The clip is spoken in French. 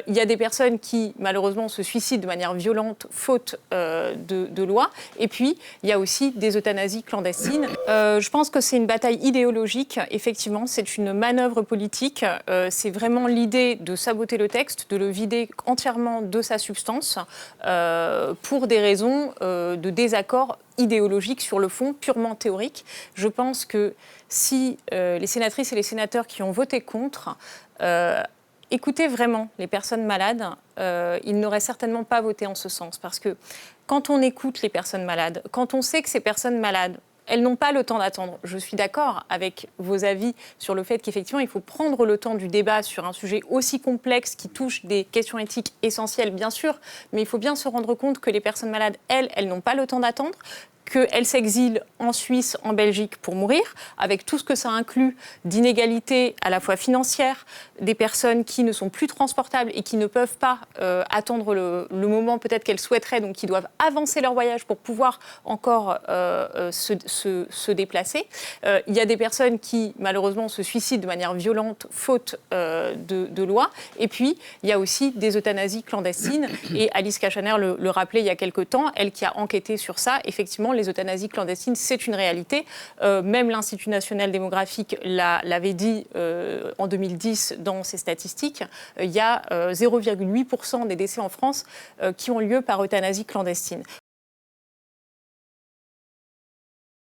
Il y a des personnes qui, malheureusement, se suicident de manière violente, faute de loi. Et puis, il y a aussi des euthanasies clandestines. Je pense que c'est une bataille idéologique. Effectivement, c'est une manœuvre politique. C'est vraiment l'idée de saboter le texte, de le vider entièrement de sa substance, pour des raisons de désaccord idéologique sur le fond, purement théorique. Je pense que si les sénatrices et les sénateurs qui ont voté contre écoutez vraiment les personnes malades, ils n'auraient certainement pas voté en ce sens. Parce que quand on écoute les personnes malades, quand on sait que ces personnes malades, elles n'ont pas le temps d'attendre. Je suis d'accord avec vos avis sur le fait qu'effectivement, il faut prendre le temps du débat sur un sujet aussi complexe qui touche des questions éthiques essentielles, bien sûr, mais il faut bien se rendre compte que les personnes malades, elles n'ont pas le temps d'attendre, qu'elles s'exilent en Suisse, en Belgique pour mourir, avec tout ce que ça inclut d'inégalités à la fois financières, des personnes qui ne sont plus transportables et qui ne peuvent pas attendre le moment peut-être qu'elles souhaiteraient, donc qui doivent avancer leur voyage pour pouvoir encore se déplacer. Il y a des personnes qui, malheureusement, se suicident de manière violente, faute de loi. Et puis, il y a aussi des euthanasies clandestines. Et Alice Kachaner le rappelait il y a quelque temps, elle qui a enquêté sur ça, effectivement, les euthanasies clandestines, c'est une réalité. Même l'Institut national démographique l'avait dit en 2010 dans ses statistiques. Il y a 0,8% des décès en France qui ont lieu par euthanasie clandestine.